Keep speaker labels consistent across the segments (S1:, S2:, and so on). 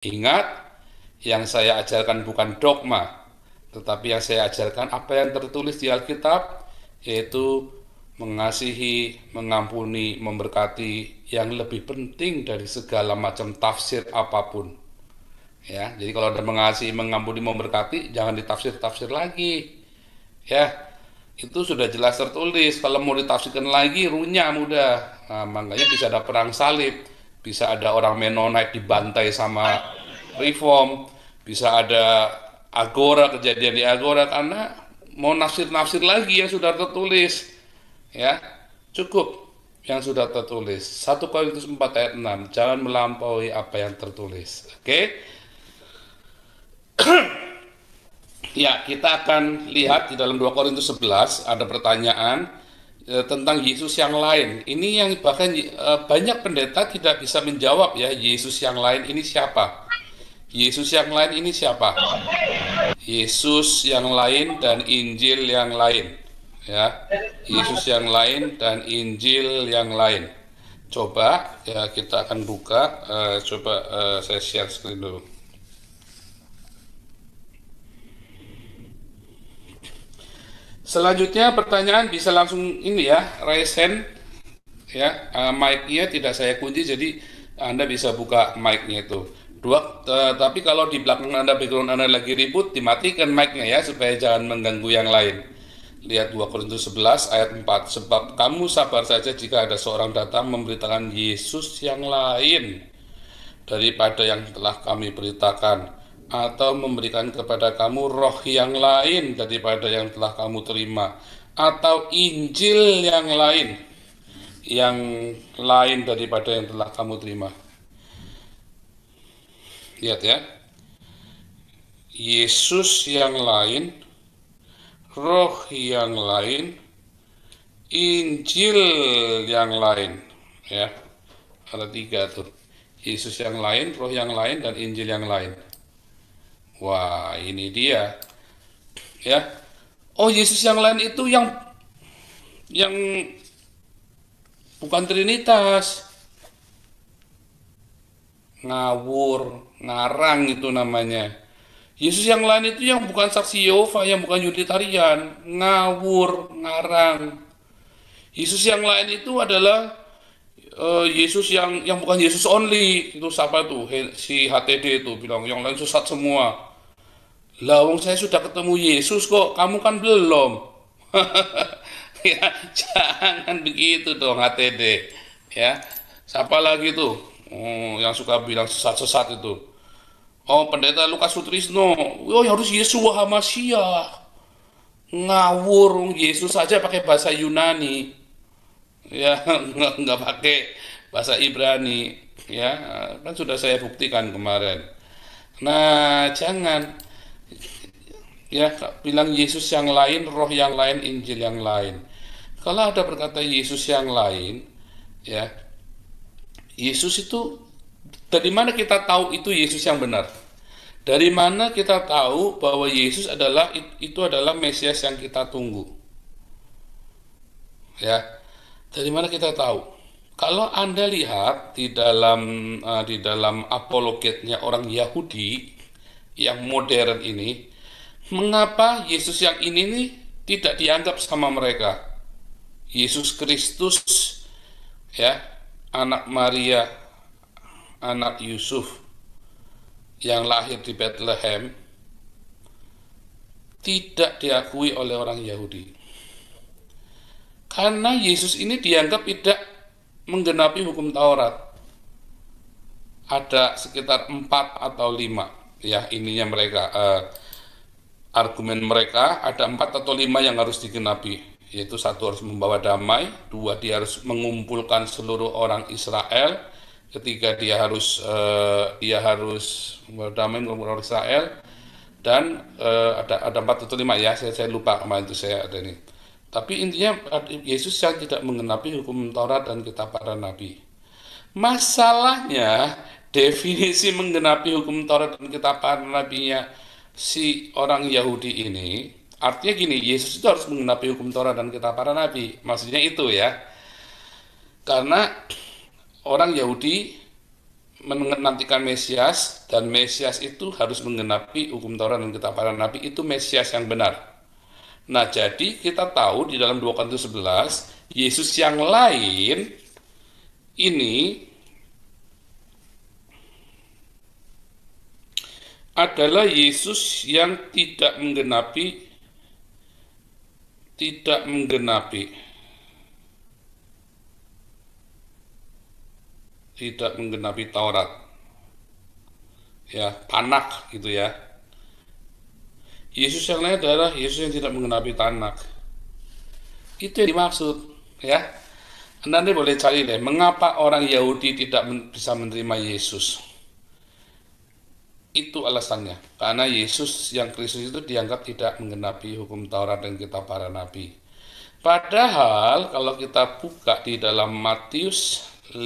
S1: Ingat, yang saya ajarkan bukan dogma, tetapi yang saya ajarkan apa yang tertulis di Alkitab, yaitu mengasihi, mengampuni, memberkati, yang lebih penting dari segala macam tafsir apapun. Ya, jadi kalau ada mengasihi, mengampuni, memberkati, jangan ditafsir-tafsir lagi. Ya, itu sudah jelas tertulis. Kalau mau ditafsirkan lagi, runyam udah. Nah, makanya bisa ada perang salib, bisa ada orang Mennonite dibantai sama Reform, bisa ada Agora, kejadian di Agora, karena mau nafsir-nafsir lagi yang sudah tertulis. Ya, cukup yang sudah tertulis. 1 Korintus 4 ayat 6, jangan melampaui apa yang tertulis. Oke? Ya, kita akan lihat di dalam 2 Korintus 11 ada pertanyaan tentang Yesus yang lain. Ini yang bahkan banyak pendeta tidak bisa menjawab ya, Yesus yang lain ini siapa? Yesus yang lain ini siapa? Yesus yang lain dan Injil yang lain. Ya. Yesus yang lain dan Injil yang lain. Coba ya kita akan buka coba saya share screen dulu. Selanjutnya pertanyaan bisa langsung ini ya, raise hand ya. Mic-nya tidak saya kunci jadi Anda bisa buka mic-nya itu. Tapi kalau di belakang Anda background Anda lagi ribut, dimatikan mic-nya ya supaya jangan mengganggu yang lain. Lihat 2 Korintus 11 ayat 4. Sebab kamu sabar saja jika ada seorang datang memberitakan Yesus yang lain daripada yang telah kami beritakan, atau memberikan kepada kamu roh yang lain daripada yang telah kamu terima, atau Injil yang lain daripada yang telah kamu terima. Lihat ya, Yesus yang lain, roh yang lain, Injil yang lain. Ya, ada 3 tuh. Yesus yang lain, roh yang lain, dan Injil yang lain. Wah, ini dia. Ya. Oh, Yesus yang lain itu yang bukan Trinitas. Ngawur, ngarang itu namanya. Yesus yang lain itu yang bukan saksi Yehova, yang bukan Unitarian, ngawur, ngarang. Yesus yang lain itu adalah Yesus yang bukan Yesus only. Itu siapa tuh? Si HTD itu bilang yang lain sesat semua. Lah, wong saya sudah ketemu Yesus kok, kamu kan belum. Ya, jangan begitu dong HTD. Ya, siapa lagi tuh? Oh, yang suka bilang sesat-sesat itu. Oh, pendeta Lukas Sutrisno. Oh, harus Yesua Hamasiah. Ngawur, Yesus saja pakai bahasa Yunani. Ya, nggak pakai bahasa Ibrani. Ya, kan sudah saya buktikan kemarin. Nah, jangan ya bilang Yesus yang lain, roh yang lain, Injil yang lain. Kalau ada berkata Yesus yang lain, ya Yesus itu dari mana kita tahu itu Yesus yang benar? Dari mana kita tahu bahwa Yesus adalah Mesias yang kita tunggu? Ya, dari mana kita tahu? Kalau Anda lihat di dalam apologetnya orang Yahudi yang modern ini, mengapa Yesus yang ini nih tidak dianggap sama mereka? Yesus Kristus ya, anak Maria, anak Yusuf yang lahir di Bethlehem tidak diakui oleh orang Yahudi. Karena Yesus ini dianggap tidak menggenapi hukum Taurat. Ada sekitar 4 atau 5 ya ininya mereka argumen mereka ada 4 atau 5 yang harus digenapi, yaitu satu harus membawa damai, dua dia harus mengumpulkan seluruh orang Israel, ketiga dia harus membawa damai mengumpulkan orang Israel, dan ada 4 atau 5 ya saya lupa kemarin itu saya ada ini. Tapi intinya Yesus yang tidak mengenapi hukum Taurat dan kitab para nabi. Masalahnya definisi menggenapi hukum Taurat dan kitab para nabinya si orang Yahudi ini artinya gini, Yesus itu harus menggenapi hukum Taurat dan kitab para nabi. Maksudnya itu ya. Karena orang Yahudi menantikan Mesias, dan Mesias itu harus menggenapi hukum Taurat dan kitab para nabi. Itu Mesias yang benar. Nah, jadi kita tahu di dalam 2 Korintus 11, Yesus yang lain ini adalah Yesus yang tidak menggenapi Taurat, ya, Tanak gitu ya. Yesus yang lain adalah Yesus yang tidak menggenapi Tanak. Itu yang dimaksud, ya. Nanti boleh cari deh, mengapa orang Yahudi tidak bisa menerima Yesus. Itu alasannya, karena Yesus yang Kristus itu dianggap tidak menggenapi hukum Taurat dan kitab para nabi. Padahal kalau kita buka di dalam Matius 5,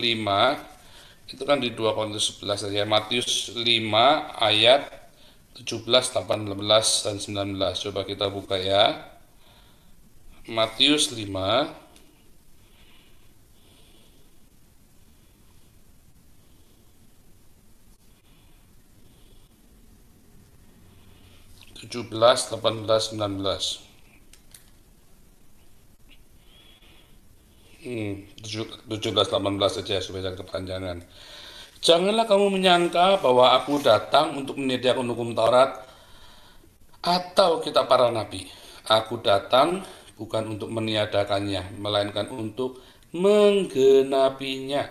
S1: itu kan di 2 Korintus 11 saja, Matius 5 ayat 17, 18, dan 19. Coba kita buka ya. Matius 5 17, 18, 19. 17, 18 saja supaya jangan kepanjangan. Janganlah kamu menyangka bahwa aku datang untuk menyediakan hukum Taurat atau kitab para nabi. Aku datang bukan untuk meniadakannya, melainkan untuk menggenapinya.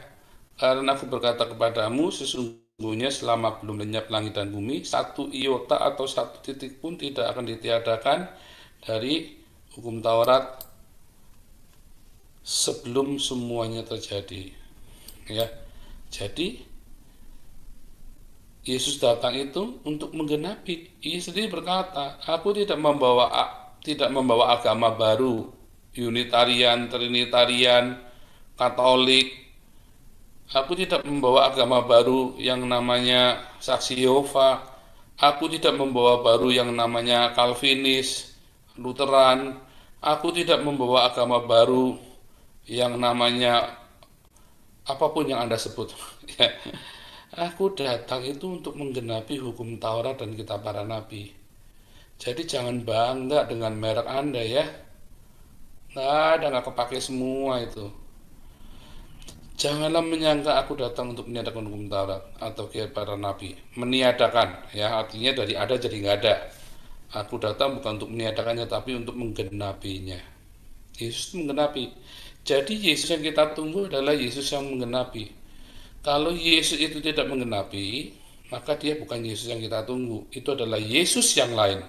S1: Karena aku berkata kepadamu, sesungguhnya selama belum lenyap langit dan bumi, satu iota atau satu titik pun tidak akan ditiadakan dari hukum Taurat sebelum semuanya terjadi. Ya, jadi Yesus datang itu untuk menggenapi. Ia sendiri berkata, aku tidak membawa agama baru, Unitarian, Trinitarian, Katolik. Aku tidak membawa agama baru yang namanya Saksi Yehova. Aku tidak membawa baru yang namanya Calvinis, Lutheran. Aku tidak membawa agama baru yang namanya apapun yang Anda sebut. Aku datang itu untuk menggenapi hukum Taurat dan kitab para nabi. Jadi jangan bangga dengan merek Anda ya. Nggak kepake semua itu. Janganlah menyangka aku datang untuk meniadakan hukum Taurat atau kitab para nabi. Meniadakan, ya, artinya dari ada jadi nggak ada. Aku datang bukan untuk meniadakannya, tapi untuk menggenapinya. Yesus menggenapi. Jadi Yesus yang kita tunggu adalah Yesus yang menggenapi. Kalau Yesus itu tidak menggenapi, maka dia bukan Yesus yang kita tunggu. Itu adalah Yesus yang lain.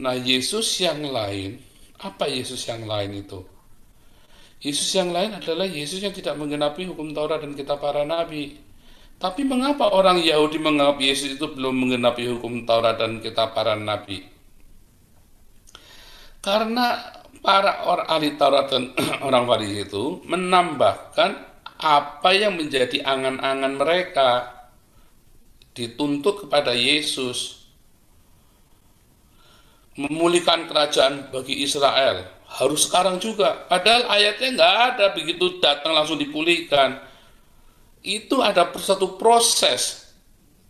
S1: Nah, Yesus yang lain, apa Yesus yang lain itu? Yesus yang lain adalah Yesus yang tidak menggenapi hukum Taurat dan kitab para nabi. Tapi mengapa orang Yahudi menganggap Yesus itu belum menggenapi hukum Taurat dan kitab para nabi? Karena para orang ahli Taurat dan orang Farisi itu menambahkan apa yang menjadi angan-angan mereka, dituntut kepada Yesus memulihkan kerajaan bagi Israel harus sekarang juga, padahal ayatnya nggak ada begitu datang langsung dipulihkan. Itu ada satu proses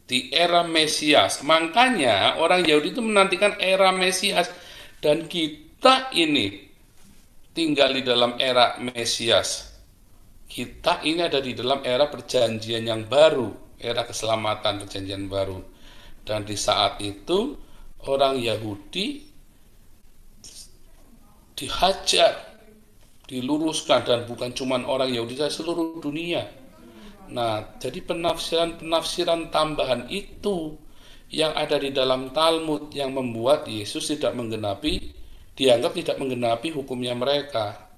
S1: di era Mesias. Makanya orang Yahudi itu menantikan era Mesias, dan kita ini tinggal di dalam era Mesias. Kita ini ada di dalam era perjanjian yang baru, era keselamatan perjanjian baru. Dan di saat itu orang Yahudi dihajar, diluruskan, dan bukan cuma orang Yahudi saja, seluruh dunia. Nah, jadi penafsiran tambahan itu yang ada di dalam Talmud yang membuat Yesus dianggap tidak menggenapi hukumnya mereka.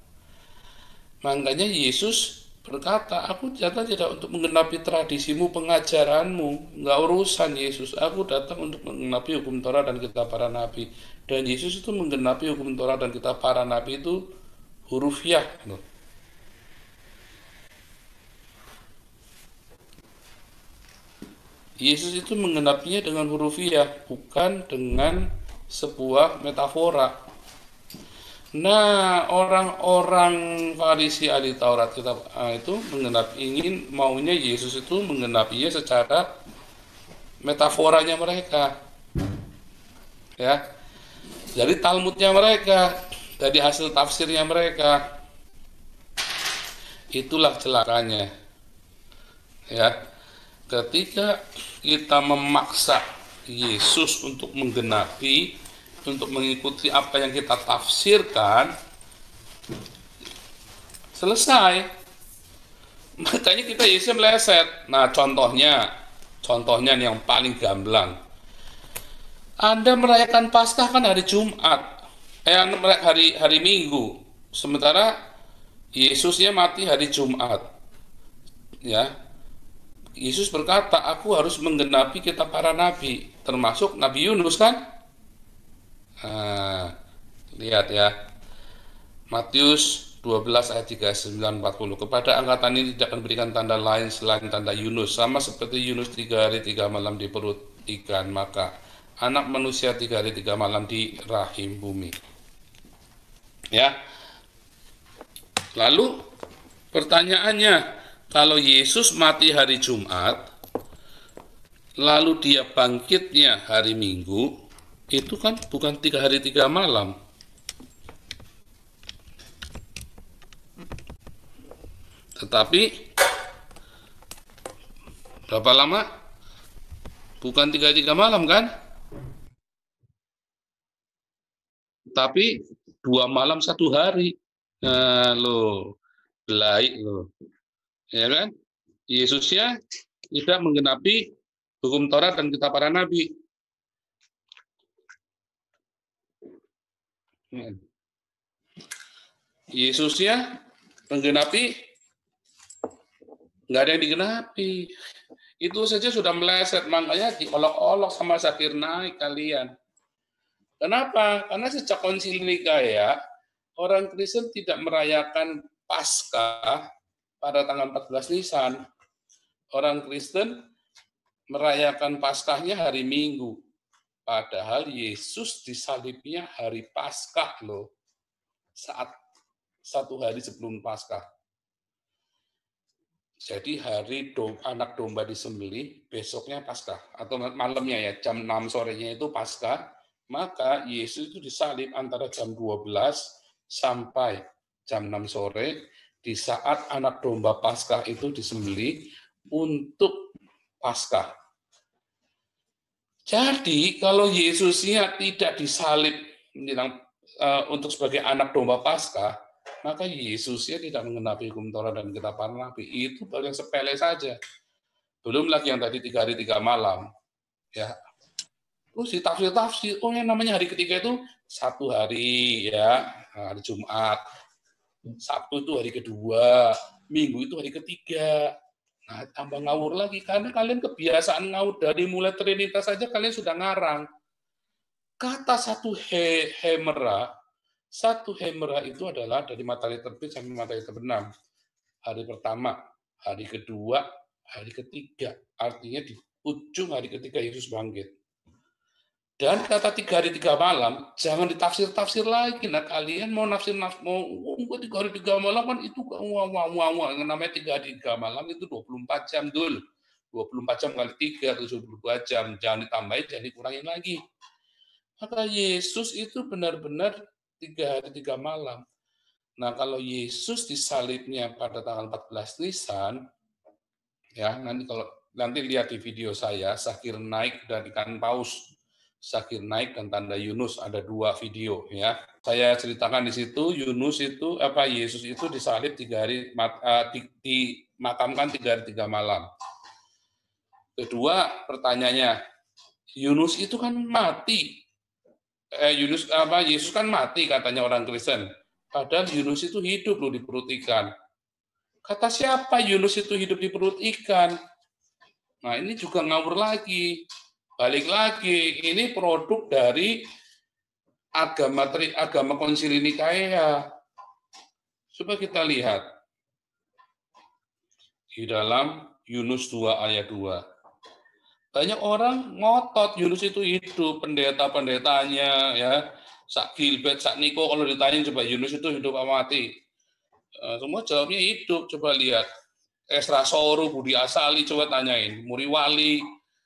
S1: Makanya Yesus berkata, aku datang tidak untuk menggenapi tradisimu, pengajaranmu. Nggak urusan Yesus, aku datang untuk menggenapi hukum Taurat dan kitab para nabi. Dan Yesus itu menggenapi hukum Taurat dan kitab para nabi itu hurufiah. Yesus itu menggenapinya dengan hurufiah, bukan dengan sebuah metafora. Nah, orang-orang Farisi ahli Taurat itu maunya Yesus itu menggenapinya secara metaforanya mereka, ya. Dari Talmudnya mereka, dari hasil tafsirnya mereka. Itulah celakanya, ya. Ketika kita memaksa Yesus untuk menggenapi, untuk mengikuti apa yang kita tafsirkan, selesai. Makanya kita Yesus meleset. Nah, contohnya nih yang paling gamblang. Anda merayakan Paskah kan hari Jumat, hari Minggu. Sementara Yesusnya mati hari Jumat, ya. Yesus berkata, aku harus menggenapi kitab para nabi, termasuk Nabi Yunus kan? Nah, lihat ya. Matius 12 ayat 39-40. Kepada angkatan ini tidak akan berikan tanda lain selain tanda Yunus. Sama seperti Yunus 3 hari 3 malam di perut ikan, maka anak manusia 3 hari 3 malam di rahim bumi. Ya. Lalu pertanyaannya, kalau Yesus mati hari Jumat, lalu dia bangkitnya hari Minggu, itu kan bukan 3 hari 3 malam. Tetapi berapa lama? Bukan 3 hari 3 malam kan? Tapi 2 malam 1 hari. Nah, lo baik lo. Ya kan? Yesusnya tidak menggenapi hukum Taurat dan kitab para nabi. Yesusnya menggenapi, nggak ada yang digenapi. Itu saja sudah meleset, makanya diolok-olok sama Zakir Naik kalian. Kenapa? Karena sejak Konsili Nikaya, orang Kristen tidak merayakan Paskah pada tanggal 14 Nisan. Orang Kristen merayakan Paskahnya hari Minggu. Padahal Yesus disalibnya hari Paskah loh. Saat 1 hari sebelum Paskah. Jadi hari anak domba disembelih, besoknya Paskah. Atau malamnya ya, jam 6 sorenya itu Paskah. Maka Yesus itu disalib antara jam 12 sampai jam 6 sore di saat anak domba Paskah itu disembelih untuk Paskah. Jadi kalau Yesusnya tidak disalib untuk sebagai anak domba Paskah, maka Yesusnya tidak mengenapi hukum Taurat dan kitab para nabi. Itu paling sepele saja. Belum lagi yang tadi 3 hari 3 malam. Ya. Terus ditafsir-tafsir, oh yang namanya hari ketiga itu 1 hari ya, hari Jumat. Sabtu itu hari kedua, Minggu itu hari ketiga. Nah, tambah ngawur lagi karena kalian kebiasaan ngawur dari mulai Trinitas saja kalian sudah ngarang. Kata satu hemera itu adalah dari matahari terbit sampai matahari terbenam. Hari pertama, hari kedua, hari ketiga. Artinya di ujung hari ketiga Yesus bangkit. Dan kata 3 hari 3 malam, jangan ditafsir-tafsir lagi. Nah, kalian mau 3 hari 3 malam kan itu namanya 3 hari 3 malam itu 24 jam dulu. 24 jam kali 3, 72 jam. Jangan ditambahin, jangan dikurangin lagi. Maka Yesus itu benar-benar 3 hari 3 malam. Nah, kalau Yesus disalibnya pada tanggal 14 Nisan, ya nanti lihat di video saya, Zakir Naik dan ikan paus. Zakir Naik dan tanda Yunus, ada 2 video ya. Saya ceritakan di situ Yesus itu disalib 3 hari dimakamkan 3 hari 3 malam. Kedua, pertanyaannya, Yunus itu kan mati. Yesus kan mati katanya orang Kristen. Padahal Yunus itu hidup loh di perut ikan. Kata siapa Yunus itu hidup di perut ikan? Nah, ini juga ngawur lagi. Balik lagi, ini produk dari agama Konsili Nikaya. Coba kita lihat di dalam Yunus 2 ayat 2. Banyak orang ngotot Yunus itu hidup, pendeta-pendetanya ya, Sak Gilbert, sak Niko kalau ditanya coba Yunus itu hidup apa mati? Semua jawabnya hidup. Coba lihat. Esra Soru, Budi Asali, coba tanyain. Muri Wali,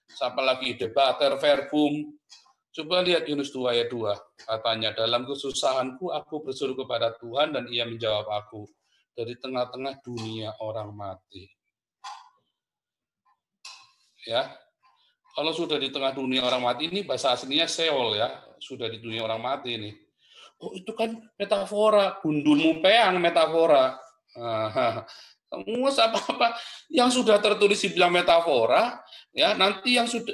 S1: siapa lagi? Debater, Verbum. Coba lihat Yunus 2 ayat 2. Katanya, dalam kesusahanku aku berseru kepada Tuhan dan ia menjawab aku. Dari tengah-tengah dunia orang mati. Ya, kalau sudah di tengah dunia orang mati, ini bahasa aslinya Seol ya. Sudah di dunia orang mati ini. Oh itu kan metafora, gundulmu peang metafora. Kamu apa-apa yang sudah tertulis dibilang metafora, ya nanti yang sudah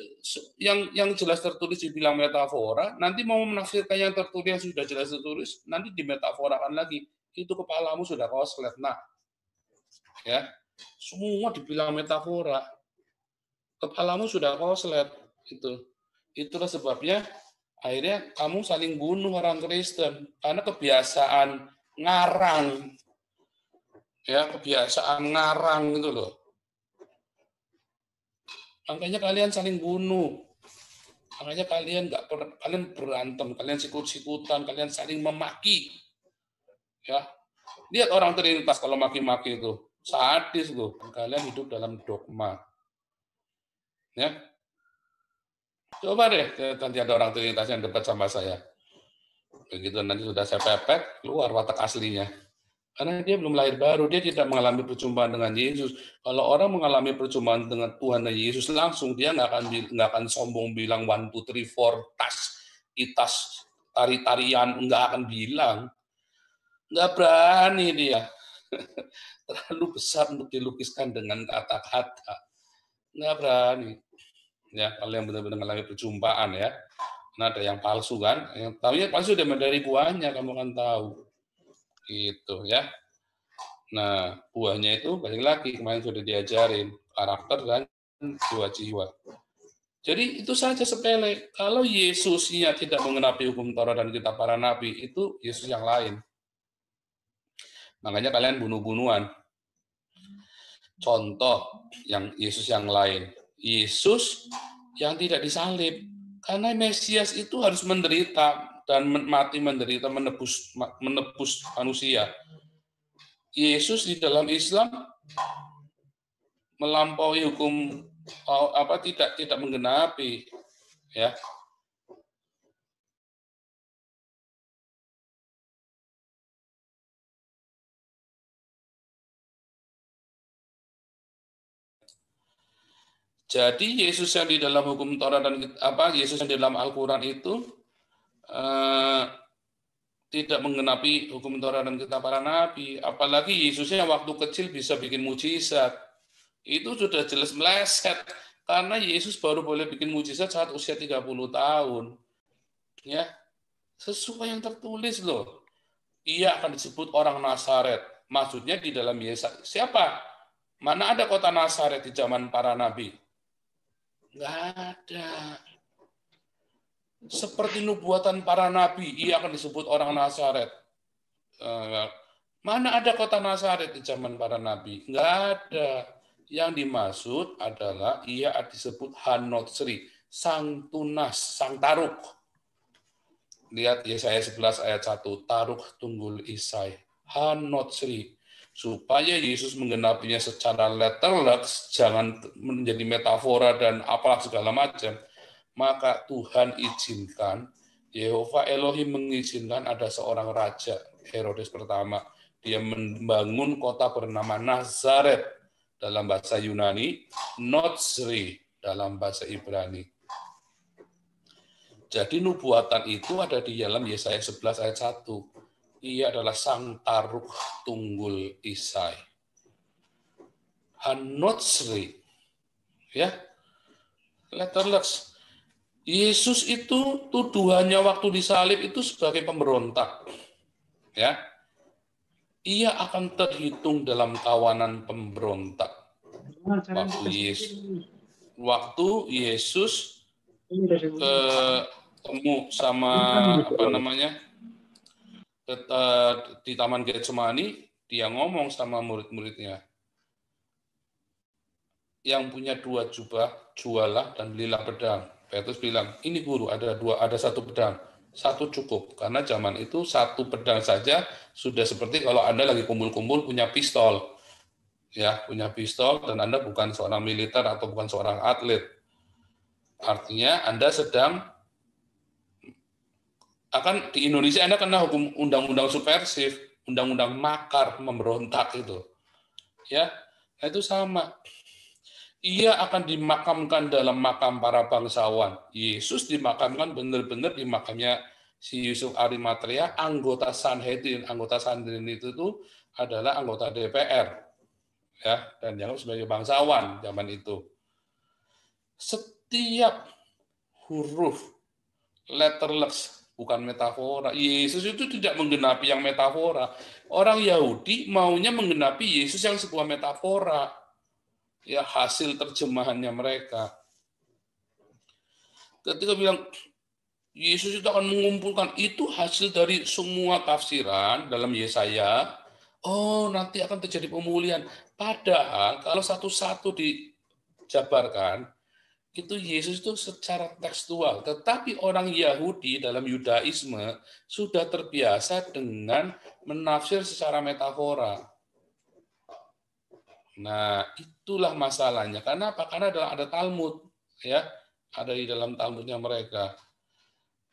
S1: yang jelas tertulis dibilang metafora, nanti mau menafsirkan yang tertulis yang sudah jelas tertulis, nanti dimetaforakan lagi. Itu kepalamu sudah koslet, nah, ya semua dibilang metafora, kepalamu sudah koslet, itu. Itulah sebabnya akhirnya kamu saling bunuh orang Kristen karena kebiasaan ngarang, ya kebiasaan ngarang itu loh. Makanya kalian saling bunuh, makanya kalian kalian berantem, kalian sikut-sikutan, kalian saling memaki, ya. Lihat orang Trinitas kalau maki-maki itu sadis loh. Kalian hidup dalam dogma, ya. Coba deh nanti ada orang Trinitas yang debat sama saya. Begitu nanti sudah saya pepet, keluar watak aslinya. Karena dia belum lahir baru, dia tidak mengalami perjumpaan dengan Yesus. Kalau orang mengalami perjumpaan dengan Tuhan dan Yesus langsung, dia nggak akan sombong bilang 1, 2, 3, 4, tas, itas, tari-tarian, nggak akan bilang. Nggak berani dia. Terlalu besar untuk dilukiskan dengan kata-kata. Nggak berani. Ya, kalau yang benar-benar mengalami perjumpaan ya. Nah, ada yang palsu kan? Yang tahunya palsu dari buahnya, kamu kan tahu. Gitu ya. Nah, buahnya itu balik lagi kemarin sudah diajarin karakter dan jiwa-jiwa. Jadi itu saja sepele. Kalau Yesusnya tidak mengenapi hukum Taurat dan kitab para nabi, itu Yesus yang lain. Makanya kalian bunuh-bunuhan. Contoh yang Yesus yang lain. Yesus yang tidak disalib. Karena Mesias itu harus menderita dan mati menderita menebus manusia. Yesus di dalam Islam melampaui hukum tidak menggenapi, ya. Jadi Yesus yang di dalam hukum Taurat dan Yesus yang di dalam Al-Qur'an itu tidak menggenapi hukum Taurat dan kitab para nabi. Apalagi Yesusnya waktu kecil bisa bikin mujizat. Itu sudah jelas meleset. Karena Yesus baru boleh bikin mujizat saat usia 30 tahun. Ya, sesuai yang tertulis loh. Ia akan disebut orang Nazaret. Maksudnya di dalam Yesaya. Siapa? Mana ada kota Nazaret di zaman para nabi? Nggak ada. Seperti nubuatan para nabi, ia akan disebut orang Nazaret. Mana ada kota Nazaret di zaman para nabi? Nggak ada. Yang dimaksud adalah ia disebut Hanotsri, sang tunas, sang taruk. Lihat Yesaya 11 ayat 1, taruk tunggul Isai, Hanotsri. Supaya Yesus menggenapinya secara letterleks, jangan menjadi metafora dan apalah segala macam, maka Tuhan izinkan, Yehova Elohim mengizinkan ada seorang raja, Herodes pertama, dia membangun kota bernama Nazaret dalam bahasa Yunani, Notsri dalam bahasa Ibrani. Jadi nubuatan itu ada di dalam Yesaya 11 ayat 1. Ia adalah sang taruk tunggul Isai. Hanotsri. Ya. Letterless. Yesus itu tuduhannya waktu disalib itu sebagai pemberontak. Ya. Ia akan terhitung dalam kawanan pemberontak. Waktu Yesus ketemu sama di Taman Getsemani, dia ngomong sama murid-muridnya, yang punya 2 jubah, jualah dan belilah pedang. Petrus bilang, ini guru, ada 1 pedang. Satu cukup, karena zaman itu satu pedang saja sudah seperti kalau Anda lagi kumpul-kumpul punya pistol, ya, punya pistol dan Anda bukan seorang militer atau bukan seorang atlet. Artinya Anda sedang akan di Indonesia Anda kena hukum undang-undang subversif, undang-undang makar, memberontak itu. Ya, nah itu sama. Ia akan dimakamkan dalam makam para bangsawan. Yesus dimakamkan benar-benar di makamnya si Yusuf Arimatea, anggota Sanhedrin. Anggota Sanhedrin itu tuh adalah anggota DPR, ya, dan dianggap sebagai bangsawan zaman itu. Setiap huruf letterless, bukan metafora. Yesus itu tidak menggenapi yang metafora. Orang Yahudi maunya menggenapi Yesus yang sebuah metafora. Ya, hasil terjemahannya mereka. Ketika bilang Yesus itu akan mengumpulkan, itu hasil dari semua tafsiran dalam Yesaya. Oh, nanti akan terjadi pemulihan. Padahal kalau satu-satu dijabarkan, itu Yesus itu secara tekstual. Tetapi orang Yahudi dalam Yudaisme sudah terbiasa dengan menafsir secara metafora. Nah, itulah masalahnya. Karena apa? Karena ada Talmud, ya, ada di dalam Talmudnya mereka.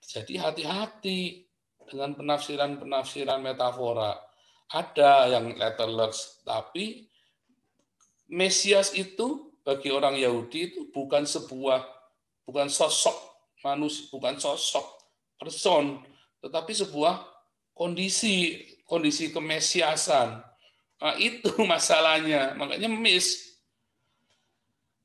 S1: Jadi hati-hati dengan penafsiran-penafsiran metafora. Ada yang letterless, tapi Mesias itu bagi orang Yahudi itu bukan sosok manusia, bukan sosok person, tetapi sebuah kondisi kemesiasan. Nah, itu masalahnya, makanya miss.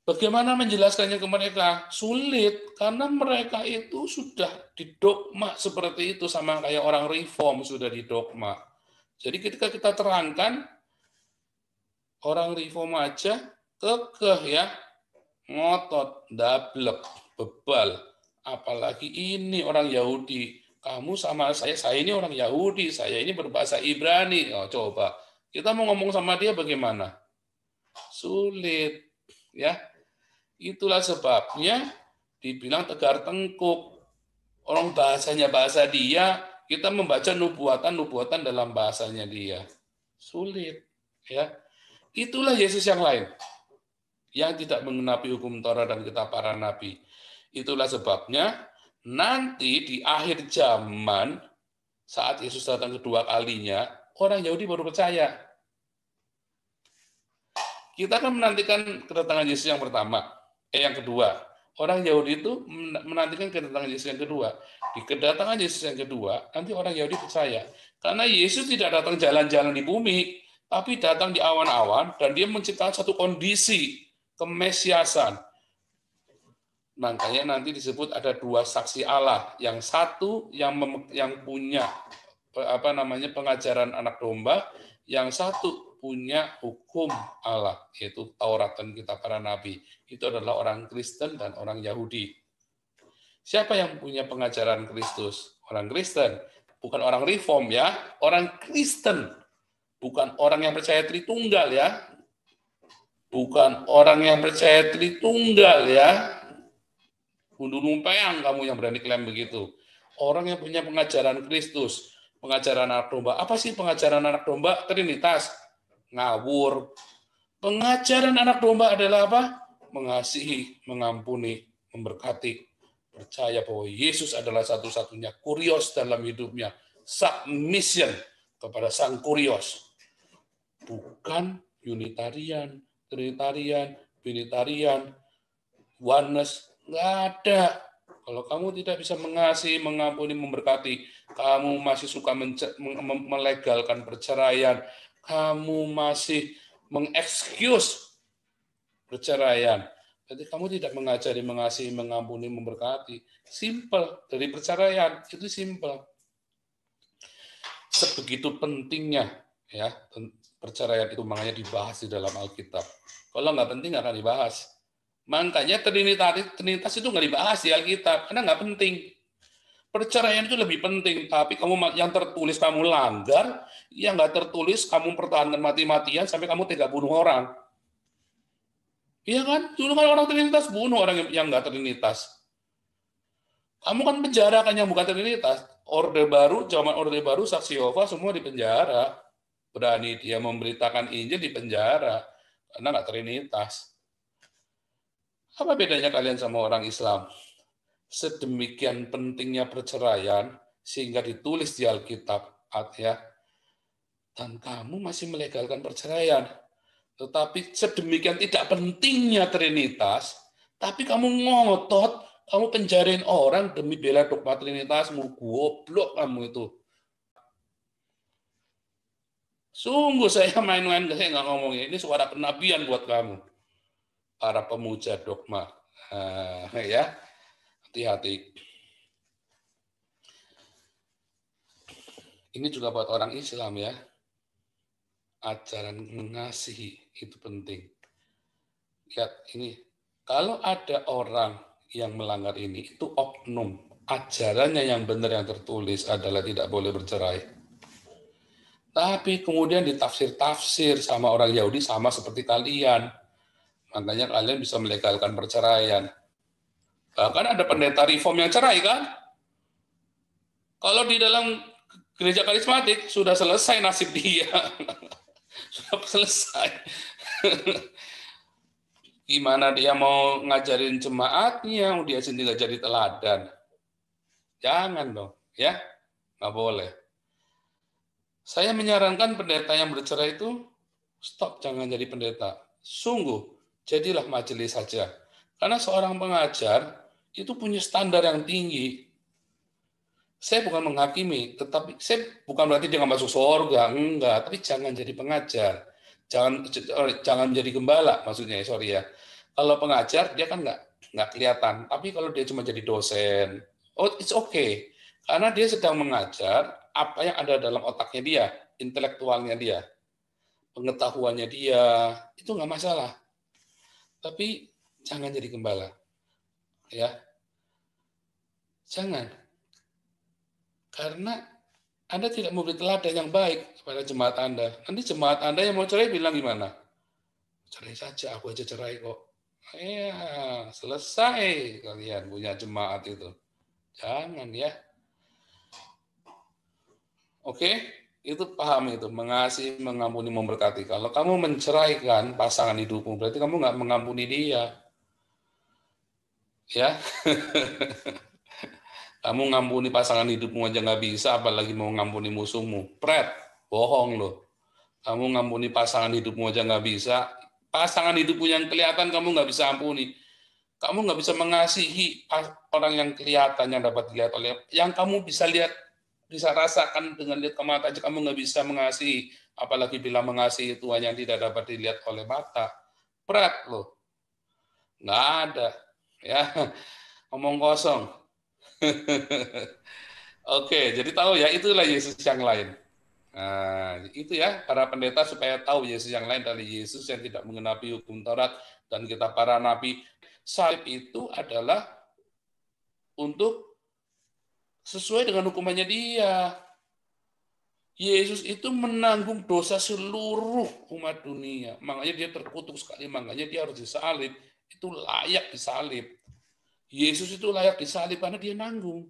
S1: Bagaimana menjelaskannya ke mereka? Sulit, karena mereka itu sudah didogma seperti itu, sama kayak orang reform sudah didogma. Jadi ketika kita terangkan, orang reform aja kekeh ya, ngotot, dablek, bebal. Apalagi ini orang Yahudi. Kamu sama saya ini orang Yahudi, saya ini berbahasa Ibrani. Oh, coba, kita mau ngomong sama dia bagaimana? Sulit, ya. Itulah sebabnya dibilang tegar tengkuk. Orang bahasanya bahasa dia, kita membaca nubuatan dalam bahasanya dia. Sulit, ya. Itulah Yesus yang lain, yang tidak mengenapi hukum Taurat dan kitab para nabi. Itulah sebabnya nanti di akhir zaman, saat Yesus datang kedua kalinya, orang Yahudi baru percaya. Kita akan menantikan kedatangan Yesus yang pertama, yang kedua. Orang Yahudi itu menantikan kedatangan Yesus yang kedua. Di kedatangan Yesus yang kedua, nanti orang Yahudi percaya. Karena Yesus tidak datang jalan-jalan di bumi, tapi datang di awan-awan, dan dia menciptakan satu kondisi kemesiasan. Makanya nanti disebut ada dua saksi Allah. Yang satu yang punya pengajaran anak domba, yang satu punya hukum Allah, yaitu Taurat dan kitab para nabi. Itu adalah orang Kristen dan orang Yahudi. Siapa yang punya pengajaran Kristus? Orang Kristen, bukan orang reform ya, orang Kristen, bukan orang yang percaya Tritunggal ya, bukan orang yang percaya Tritunggal ya. Gundu numpeang kamu yang berani klaim begitu. Orang yang punya pengajaran Kristus, pengajaran anak domba. Apa sih pengajaran anak domba? Trinitas. Ngawur. Pengajaran anak domba adalah apa? Mengasihi, mengampuni, memberkati. Percaya bahwa Yesus adalah satu-satunya kurios dalam hidupnya. Submission kepada sang kurios. Bukan Unitarian, Trinitarian, Binitarian, Oneness. Nggak ada. Kalau kamu tidak bisa mengasihi, mengampuni, memberkati, kamu masih suka melegalkan perceraian, kamu masih mengexcuse perceraian, berarti kamu tidak mengajari, mengasihi, mengampuni, memberkati. Simple. Dari perceraian itu simple. Sebegitu pentingnya ya perceraian itu, makanya dibahas di dalam Alkitab. Kalau nggak penting nggak akan dibahas. Makanya Trinitas itu nggak dibahas di Alkitab karena nggak penting. Perceraian itu lebih penting, tapi kamu yang tertulis kamu langgar, yang nggak tertulis kamu pertahankan mati-matian sampai kamu tega bunuh orang. Iya kan? Dulu kan orang Trinitas bunuh orang yang nggak Trinitas. Kamu kan penjara kan yang bukan Trinitas. Orde Baru, zaman Orde Baru, saksi Yehova semua di penjara. Berani dia memberitakan Injil di penjara. Karena nggak Trinitas. Apa bedanya kalian sama orang Islam? Sedemikian pentingnya perceraian, sehingga ditulis di Alkitab, ya, dan kamu masih melegalkan perceraian. Tetapi sedemikian tidak pentingnya Trinitas, tapi kamu ngotot, kamu penjarain orang demi bela dogma Trinitasmu. Goblok kamu itu. Sungguh saya main-main, saya nggak ngomongin. Ini suara kenabian buat kamu, para pemuja dogma. Ya, hati-hati. Ini juga buat orang Islam ya. Ajaran mengasihi itu penting. Lihat ini, kalau ada orang yang melanggar ini, itu oknum. Ajarannya yang benar yang tertulis adalah tidak boleh bercerai. Tapi kemudian ditafsir-tafsir sama orang Yahudi sama seperti kalian. Makanya kalian bisa melegalkan perceraian. Bahkan ada pendeta reform yang cerai kan? Kalau di dalam gereja karismatik sudah selesai nasib dia. Sudah selesai. Gimana dia mau ngajarin jemaatnya, dia sendiri nggak jadi teladan. Jangan dong, ya. Nggak boleh. Saya menyarankan pendeta yang bercerai itu, stop, jangan jadi pendeta. Sungguh, jadilah majelis saja. Karena seorang pengajar itu punya standar yang tinggi. Saya bukan menghakimi, tetapi saya bukan berarti dia nggak masuk surga, enggak. Tapi jangan jadi pengajar, jangan menjadi gembala, maksudnya, sorry ya. Kalau pengajar dia kan nggak kelihatan, tapi kalau dia cuma jadi dosen, oh it's okay, karena dia sedang mengajar apa yang ada dalam otaknya dia, intelektualnya dia, pengetahuannya dia, itu nggak masalah. Tapi jangan jadi gembala, ya, jangan. Karena Anda tidak memberi teladan yang baik kepada jemaat Anda. Nanti jemaat Anda yang mau cerai bilang gimana? Cerai saja, aku aja cerai kok. Ya, selesai kalian punya jemaat itu. Jangan ya. Oke, itu paham itu. Mengasihi, mengampuni, memberkati. Kalau kamu menceraikan pasangan hidupmu, berarti kamu nggak mengampuni dia. Ya. Kamu ngampuni pasangan hidupmu aja nggak bisa, apalagi mau ngampuni musuhmu. Pret, bohong loh. Kamu ngampuni pasangan hidupmu aja nggak bisa. Pasangan hidupmu yang kelihatan kamu nggak bisa ampuni. Kamu nggak bisa mengasihi orang yang kelihatan, yang dapat dilihat oleh, yang kamu bisa lihat, bisa rasakan dengan lihat ke mata aja kamu nggak bisa mengasihi. Apalagi bila mengasihi Tuhan yang tidak dapat dilihat oleh mata. Pret loh. Nggak ada. Ya, ngomong kosong. Oke, jadi tahu ya, itulah Yesus yang lain. Nah, itu ya, para pendeta supaya tahu Yesus yang lain dari Yesus yang tidak mengenapi hukum Taurat dan kita para nabi. Salib itu adalah untuk sesuai dengan hukumannya dia. Yesus itu menanggung dosa seluruh umat dunia. Makanya dia terkutuk sekali, makanya dia harus disalib. Itu layak disalib. Yesus itu layak disalib karena dia nanggung.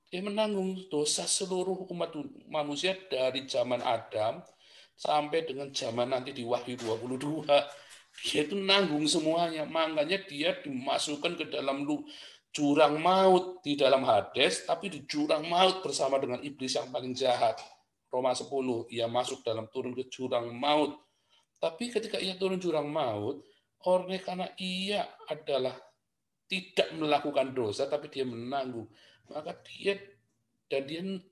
S1: Dia menanggung dosa seluruh umat manusia dari zaman Adam sampai dengan zaman nanti di Wahyu 22. Dia itu nanggung semuanya. Makanya dia dimasukkan ke dalam jurang maut di dalam Hades, tapi di jurang maut bersama dengan iblis yang paling jahat. Roma 10, ia masuk dalam turun ke jurang maut. Tapi ketika ia turun jurang maut, oleh karena ia adalah tidak melakukan dosa, tapi dia menanggung, maka dia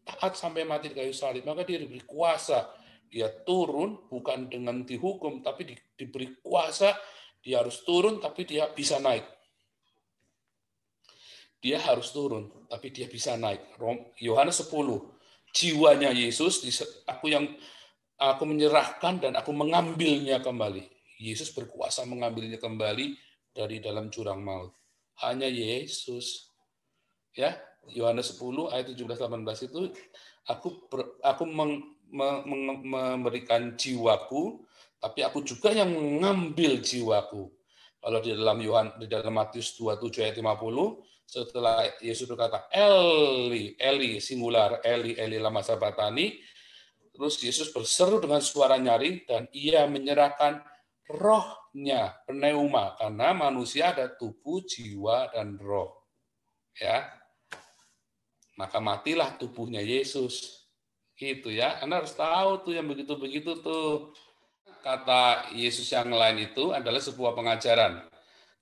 S1: taat sampai mati di kayu salib, maka dia diberi kuasa. Dia turun bukan dengan dihukum, tapi diberi kuasa. Dia harus turun, tapi dia bisa naik. Dia harus turun, tapi dia bisa naik. Yohanes 10, jiwanya Yesus, aku menyerahkan dan aku mengambilnya kembali. Yesus berkuasa mengambilnya kembali dari dalam jurang maut. Hanya Yesus. Ya, Yohanes 10 ayat 17-18 itu, aku memberikan jiwaku, tapi aku juga yang mengambil jiwaku. Kalau di dalam Matius 27 ayat 50, setelah Yesus berkata, Eli, Eli, singular, Eli, Eli lama sabatani, terus Yesus berseru dengan suara nyaring dan ia menyerahkan rohnya, pneuma, karena manusia ada tubuh, jiwa, dan roh. Ya, maka matilah tubuhnya Yesus. Gitu ya, Anda harus tahu tuh yang begitu-begitu tuh. Kata Yesus yang lain itu adalah sebuah pengajaran.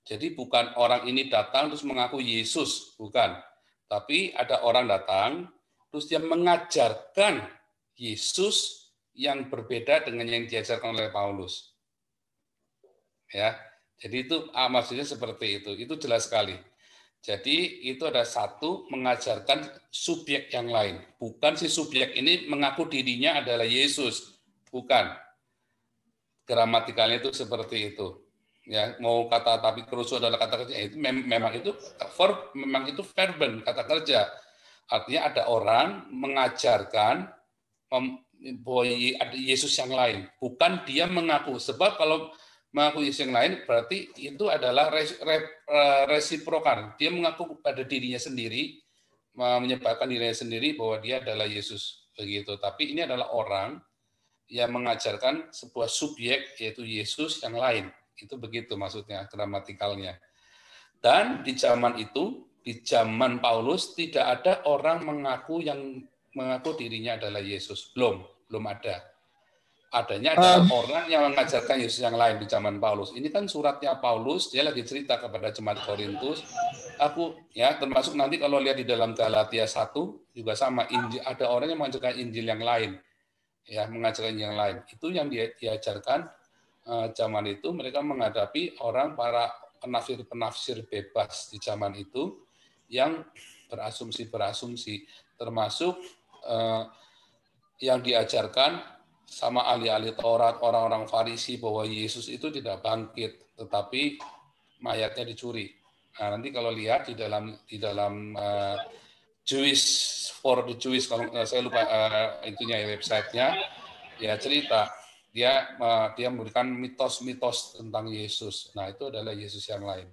S1: Jadi bukan orang ini datang terus mengaku Yesus, bukan. Tapi ada orang datang terus dia mengajarkan Yesus yang berbeda dengan yang diajarkan oleh Paulus. Ya. Jadi itu maksudnya seperti itu. Itu jelas sekali. Jadi itu ada satu mengajarkan subjek yang lain. Bukan si subjek ini mengaku dirinya adalah Yesus. Bukan. Gramatikalnya itu seperti itu. Ya, mau kata tapi kerusuh adalah kata kerja itu memang itu verb, memang itu verben kata kerja. Artinya ada orang mengajarkan bahwa ada Yesus yang lain, bukan dia mengaku. Sebab kalau mengaku Yesus yang lain berarti itu adalah resiprokan. Dia mengaku pada dirinya sendiri, menyebabkan dirinya sendiri bahwa dia adalah Yesus begitu. Tapi ini adalah orang yang mengajarkan sebuah subjek yaitu Yesus yang lain. Itu begitu maksudnya gramatikalnya. Dan di zaman itu, di zaman Paulus tidak ada orang mengaku dirinya adalah Yesus. Belum ada. Adanya adalah orang yang mengajarkan Yesus yang lain di zaman Paulus. Ini kan suratnya Paulus, dia lagi cerita kepada jemaat Korintus. Aku ya termasuk nanti kalau lihat di dalam Galatia 1 juga sama, Injil, ada orang yang mengajarkan Injil yang lain. Ya, mengajarkan yang lain. Itu yang diajarkan zaman itu, mereka menghadapi para penafsir bebas di zaman itu yang berasumsi, termasuk yang diajarkan sama ahli-ahli Taurat, orang-orang Farisi bahwa Yesus itu tidak bangkit, tetapi mayatnya dicuri. Nah, nanti kalau lihat di dalam Jewish for the Jewish, kalau saya lupa itunya websitenya, ya cerita dia memberikan mitos-mitos tentang Yesus. Nah, itu adalah Yesus yang lain.